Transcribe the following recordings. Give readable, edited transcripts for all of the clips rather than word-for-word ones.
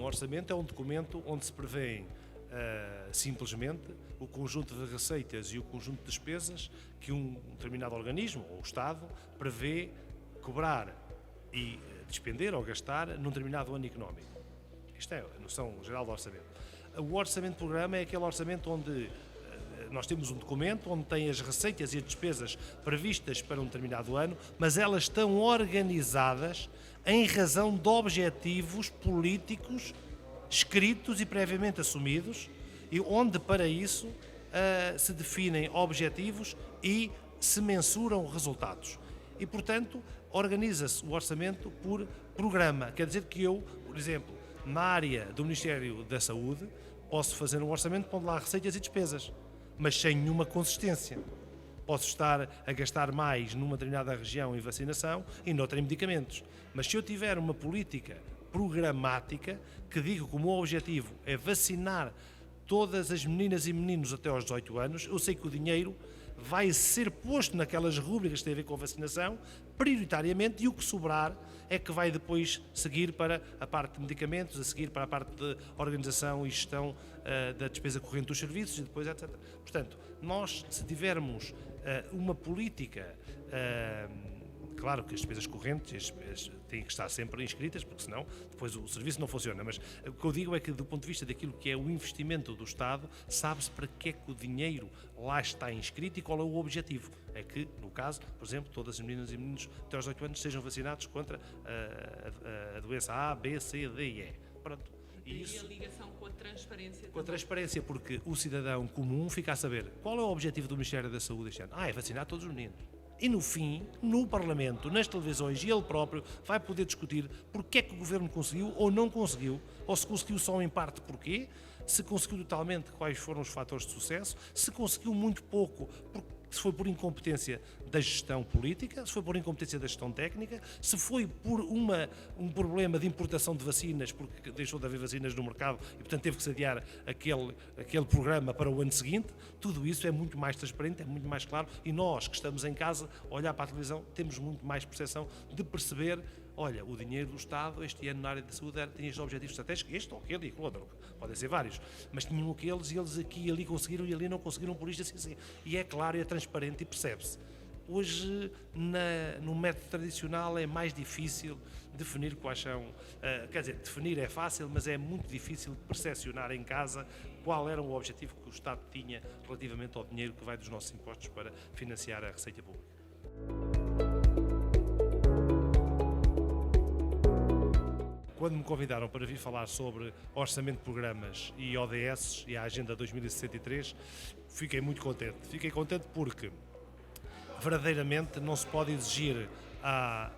orçamento é um documento onde se prevêem simplesmente o conjunto de receitas e o conjunto de despesas que um determinado organismo, ou o Estado, prevê cobrar e despender ou gastar num determinado ano económico. Isto é a noção geral do orçamento. O orçamento de programa é aquele orçamento onde nós temos um documento onde tem as receitas e as despesas previstas para um determinado ano, mas elas estão organizadas em razão de objetivos políticos escritos e previamente assumidos, e onde para isso se definem objetivos e se mensuram resultados. E, portanto, organiza-se o orçamento por programa. Quer dizer que eu, por exemplo, na área do Ministério da Saúde, posso fazer um orçamento pondo lá receitas e despesas, mas sem nenhuma consistência. Posso estar a gastar mais numa determinada região em vacinação e noutra em medicamentos. Mas se eu tiver uma política programática que diga que o meu objetivo é vacinar todas as meninas e meninos até aos 18 anos, eu sei que o dinheiro vai ser posto naquelas rúbricas que têm a ver com a vacinação, prioritariamente, e o que sobrar é que vai depois seguir para a parte de medicamentos, a seguir para a parte de organização e gestão da despesa corrente dos serviços e depois etc. Portanto, nós, se tivermos uma política, claro que as despesas correntes têm que estar sempre inscritas, porque senão depois o serviço não funciona, mas o que eu digo é que do ponto de vista daquilo que é o investimento do Estado, sabe-se para que é que o dinheiro lá está inscrito e qual é o objetivo. É que, no caso, por exemplo, todas as meninas e meninos até aos 18 anos sejam vacinados contra a doença A, B, C, D e E. Pronto. E isso, a ligação com a transparência. Com a transparência, porque o cidadão comum fica a saber qual é o objetivo do Ministério da Saúde este ano. É vacinar todos os meninos. E no fim, no Parlamento, nas televisões, e ele próprio vai poder discutir porque é que o Governo conseguiu ou não conseguiu, ou se conseguiu só em parte porquê, se conseguiu totalmente quais foram os fatores de sucesso, se conseguiu muito pouco, se foi por incompetência da gestão política, se foi por incompetência da gestão técnica, se foi por um problema de importação de vacinas, porque deixou de haver vacinas no mercado e, portanto, teve que se adiar aquele programa para o ano seguinte. Tudo isso é muito mais transparente, é muito mais claro, e nós que estamos em casa, a olhar para a televisão, temos muito mais percepção de perceber, olha, o dinheiro do Estado este ano na área da saúde tinha estes objetivos estratégicos, este ou aquele e aquele outro, podem ser vários, mas tinham aqueles e eles aqui e ali conseguiram e ali não conseguiram por isto assim. E é claro, é transparente e percebe-se. Hoje, no método tradicional, é mais difícil definir quais são, quer dizer, definir é fácil, mas é muito difícil percepcionar em casa qual era o objetivo que o Estado tinha relativamente ao dinheiro que vai dos nossos impostos para financiar a receita pública. Quando me convidaram para vir falar sobre orçamento de programas e ODS e a Agenda 2063, fiquei muito contente. Fiquei contente porque verdadeiramente não se pode exigir à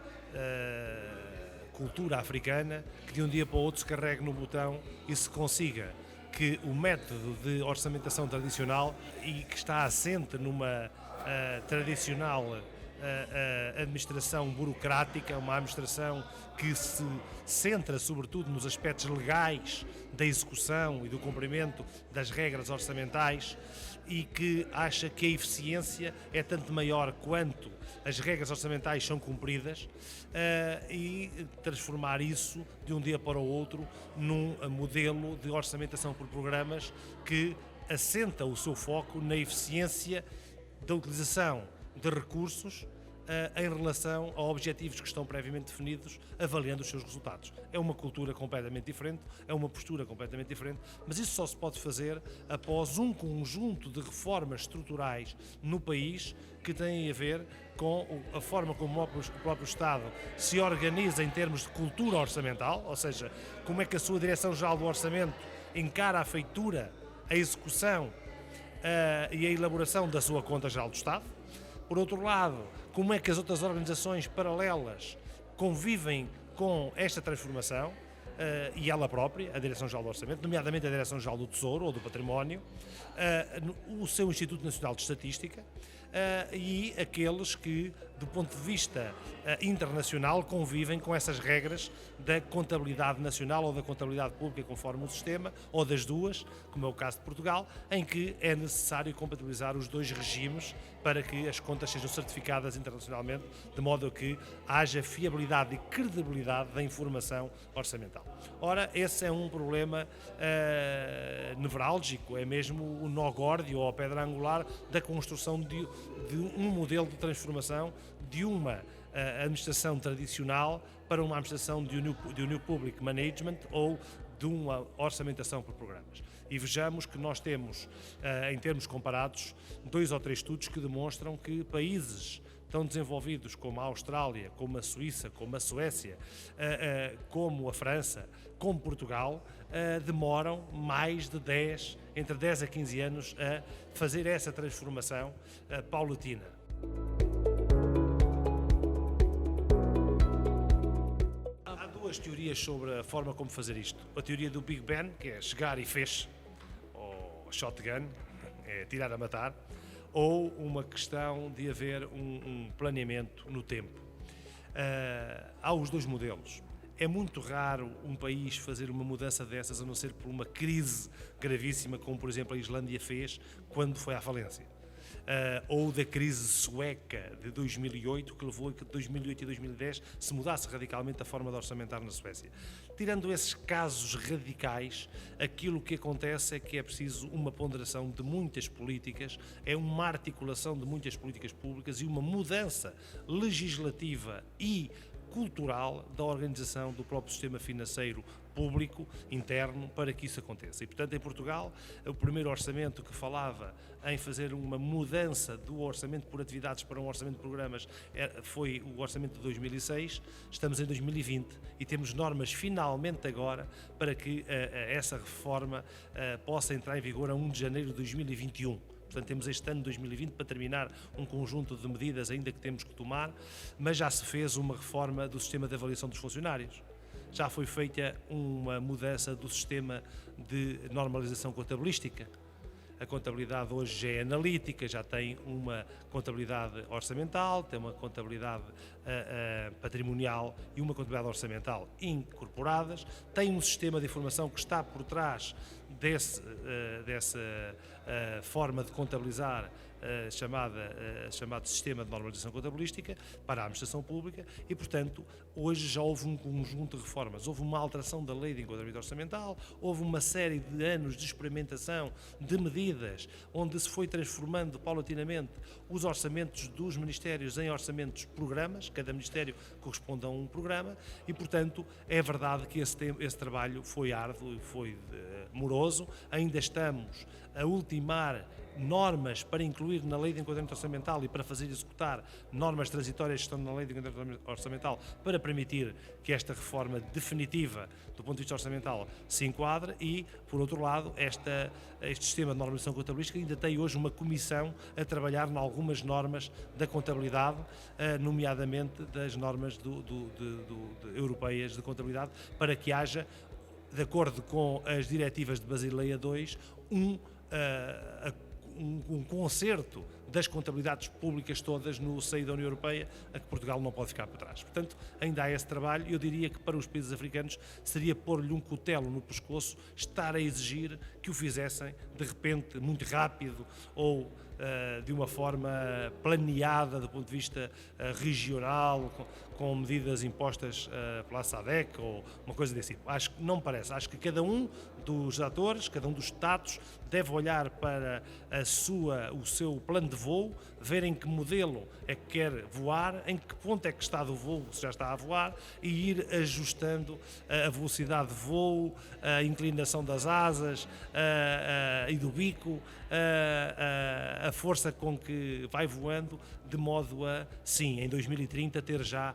cultura africana que de um dia para o outro se carregue no botão e se consiga que o método de orçamentação tradicional e que está assente numa tradicional administração burocrática, uma administração que se centra sobretudo nos aspectos legais da execução e do cumprimento das regras orçamentais e que acha que a eficiência é tanto maior quanto as regras orçamentais são cumpridas, e transformar isso de um dia para o outro num modelo de orçamentação por programas que assenta o seu foco na eficiência da utilização de recursos em relação a objetivos que estão previamente definidos, avaliando os seus resultados. É uma cultura completamente diferente, é uma postura completamente diferente, mas isso só se pode fazer após um conjunto de reformas estruturais no país que têm a ver com a forma como o próprio Estado se organiza em termos de cultura orçamental, ou seja, como é que a sua Direção-Geral do Orçamento encara a feitura, a execução e a elaboração da sua Conta Geral do Estado. Por outro lado, como é que as outras organizações paralelas convivem com esta transformação e ela própria, a Direção-Geral do Orçamento, nomeadamente a Direção-Geral do Tesouro ou do Património, o seu Instituto Nacional de Estatística e aqueles que do ponto de vista internacional, convivem com essas regras da contabilidade nacional ou da contabilidade pública, conforme o sistema, ou das duas, como é o caso de Portugal, em que é necessário compatibilizar os dois regimes para que as contas sejam certificadas internacionalmente, de modo a que haja fiabilidade e credibilidade da informação orçamental. Ora, esse é um problema nevrálgico, é mesmo o nó górdio ou a pedra angular da construção de um modelo de transformação de uma administração tradicional para uma administração de um New Public Management ou de uma orçamentação por programas. E vejamos que nós temos, em termos comparados, 2 ou 3 estudos que demonstram que países tão desenvolvidos como a Austrália, como a Suíça, como a Suécia, como a França, como Portugal, demoram mais de entre 10 a 15 anos a fazer essa transformação paulatina. Há 2 teorias sobre a forma como fazer isto. A teoria do Big Bang, que é chegar e fez, ou shotgun, é tirar a matar, ou uma questão de haver um planeamento no tempo. Há os 2 modelos. É muito raro um país fazer uma mudança dessas, a não ser por uma crise gravíssima, como por exemplo a Islândia fez quando foi à falência. Ou da crise sueca de 2008, que levou a que de 2008 e 2010 se mudasse radicalmente a forma de orçamentar na Suécia. Tirando esses casos radicais, aquilo que acontece é que é preciso uma ponderação de muitas políticas, é uma articulação de muitas políticas públicas e uma mudança legislativa e cultural da organização do próprio sistema financeiro público interno para que isso aconteça. E, portanto, em Portugal, o primeiro orçamento que falava em fazer uma mudança do orçamento por atividades para um orçamento de programas foi o orçamento de 2006, estamos em 2020 e temos normas finalmente agora para que essa reforma possa entrar em vigor a 1 de janeiro de 2021. Portanto, temos este ano de 2020 para terminar um conjunto de medidas ainda que temos que tomar, mas já se fez uma reforma do sistema de avaliação dos funcionários. Já foi feita uma mudança do sistema de normalização contabilística. A contabilidade hoje já é analítica, já tem uma contabilidade orçamental, tem uma contabilidade patrimonial e uma contabilidade orçamental incorporadas, tem um sistema de informação que está por trás dessa forma de contabilizar chamado Sistema de Normalização Contabilística para a administração pública e, portanto, hoje já houve um conjunto de reformas. Houve uma alteração da lei de enquadramento orçamental, houve uma série de anos de experimentação de medidas onde se foi transformando paulatinamente os orçamentos dos ministérios em orçamentos programas, cada ministério corresponde a um programa e, portanto, é verdade que esse trabalho foi árduo e foi moroso. Ainda estamos a ultimar normas para incluir na Lei de Enquadramento Orçamental e para fazer executar normas transitórias que estão na Lei de Enquadramento Orçamental para permitir que esta reforma definitiva do ponto de vista orçamental se enquadre e, por outro lado, este sistema de normalização contabilística ainda tem hoje uma comissão a trabalhar em algumas normas da contabilidade, nomeadamente das normas europeias de contabilidade, para que haja, de acordo com as diretivas de Basileia II, um concerto das contabilidades públicas todas no seio da União Europeia, a que Portugal não pode ficar por trás. Portanto, ainda há esse trabalho e eu diria que para os países africanos seria pôr-lhe um cutelo no pescoço, estar a exigir que o fizessem de repente, muito rápido ou de uma forma planeada do ponto de vista regional, com medidas impostas pela SADC ou uma coisa desse tipo. Acho que não me parece. Acho que cada um dos atores, cada um dos Estados deve olhar para o seu plano de voo, ver em que modelo é que quer voar, em que ponto é que está do voo, se já está a voar, e ir ajustando a velocidade de voo, a inclinação das asas e do bico, a força com que vai voando, de modo a, sim, em 2030 ter já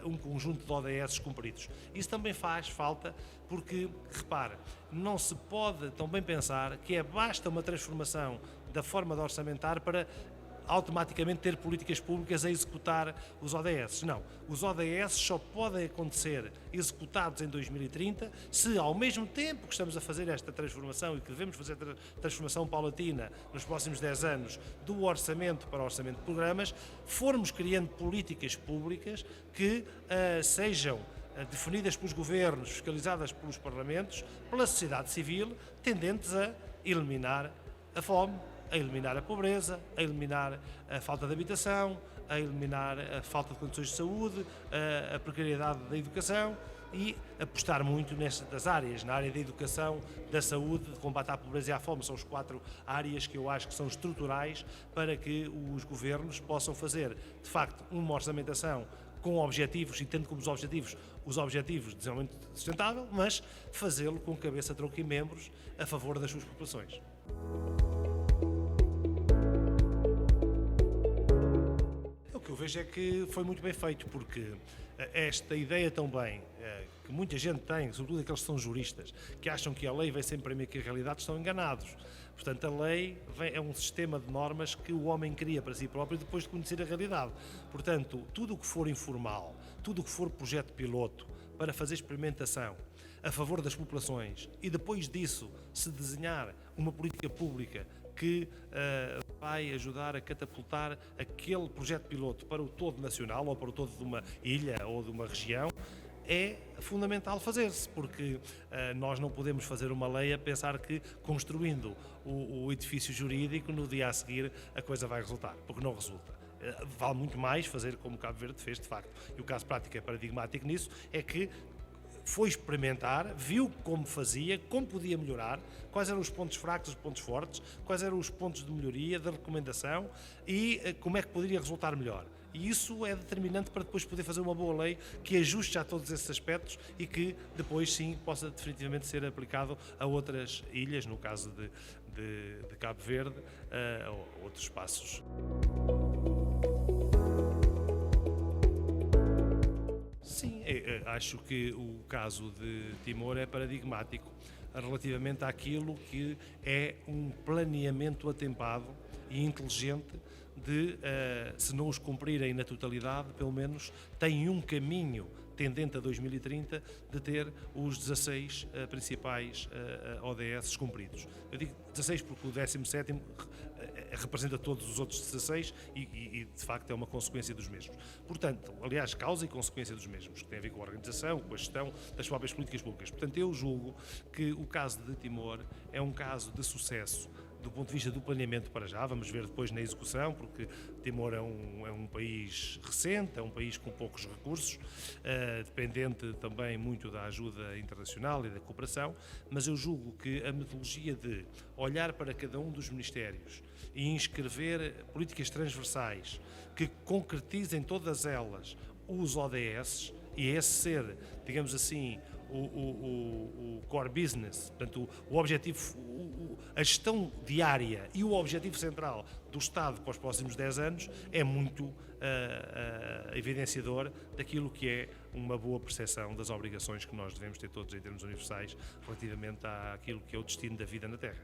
um conjunto de ODS cumpridos. Isso também faz falta porque, repare, não se pode também pensar que basta uma transformação da forma de orçamentar para automaticamente ter políticas públicas a executar os ODS. Não, os ODS só podem acontecer executados em 2030 se, ao mesmo tempo que estamos a fazer esta transformação e que devemos fazer a transformação paulatina nos próximos 10 anos do orçamento para o orçamento de programas, formos criando políticas públicas que sejam definidas pelos governos, fiscalizadas pelos parlamentos, pela sociedade civil, tendentes a eliminar a fome, a eliminar a pobreza, a eliminar a falta de habitação, a eliminar a falta de condições de saúde, a precariedade da educação e apostar muito nestas áreas, na área da educação, da saúde, de combate à pobreza e à fome. São as 4 áreas que eu acho que são estruturais para que os governos possam fazer, de facto, uma orçamentação com objetivos, e tendo como os objetivos de desenvolvimento sustentável, mas fazê-lo com cabeça, tronco e membros a favor das suas populações. O que eu vejo é que foi muito bem feito, porque esta ideia também, que muita gente tem, sobretudo aqueles que são juristas, que acham que a lei vem sempre primeiro que a realidade, estão enganados. Portanto, a lei é um sistema de normas que o homem cria para si próprio depois de conhecer a realidade. Portanto, tudo o que for informal, tudo o que for projeto piloto para fazer experimentação a favor das populações e depois disso se desenhar uma política pública que vai ajudar a catapultar aquele projeto piloto para o todo nacional ou para o todo de uma ilha ou de uma região, é fundamental fazer-se, porque nós não podemos fazer uma lei a pensar que construindo o edifício jurídico no dia a seguir a coisa vai resultar, porque não resulta. Vale muito mais fazer como Cabo Verde fez, de facto. E o caso prático é paradigmático nisso, é que foi experimentar, viu como fazia, como podia melhorar, quais eram os pontos fracos, os pontos fortes, quais eram os pontos de melhoria, de recomendação e como é que poderia resultar melhor. E isso é determinante para depois poder fazer uma boa lei que ajuste já todos esses aspectos e que depois sim possa definitivamente ser aplicado a outras ilhas, no caso de Cabo Verde, ou outros espaços. Sim, acho que o caso de Timor é paradigmático relativamente àquilo que é um planeamento atempado e inteligente de, se não os cumprirem na totalidade, pelo menos têm um caminho tendente a 2030 de ter os 16 principais ODS cumpridos. Eu digo 16 porque o 17º representa todos os outros 16 e de facto é uma consequência dos mesmos. Portanto, aliás, causa e consequência dos mesmos, que tem a ver com a organização, com a gestão das próprias políticas públicas. Portanto, eu julgo que o caso de Timor é um caso de sucesso do ponto de vista do planeamento para já, vamos ver depois na execução, porque Timor é um país recente, é um país com poucos recursos, dependente também muito da ajuda internacional e da cooperação, mas eu julgo que a metodologia de olhar para cada um dos ministérios e inscrever políticas transversais que concretizem todas elas os ODS, e esse ser, digamos assim, o core business, portanto, o objetivo, a gestão diária e o objetivo central do Estado para os próximos 10 anos é muito evidenciador daquilo que é uma boa percepção das obrigações que nós devemos ter todos em termos universais relativamente àquilo que é o destino da vida na Terra.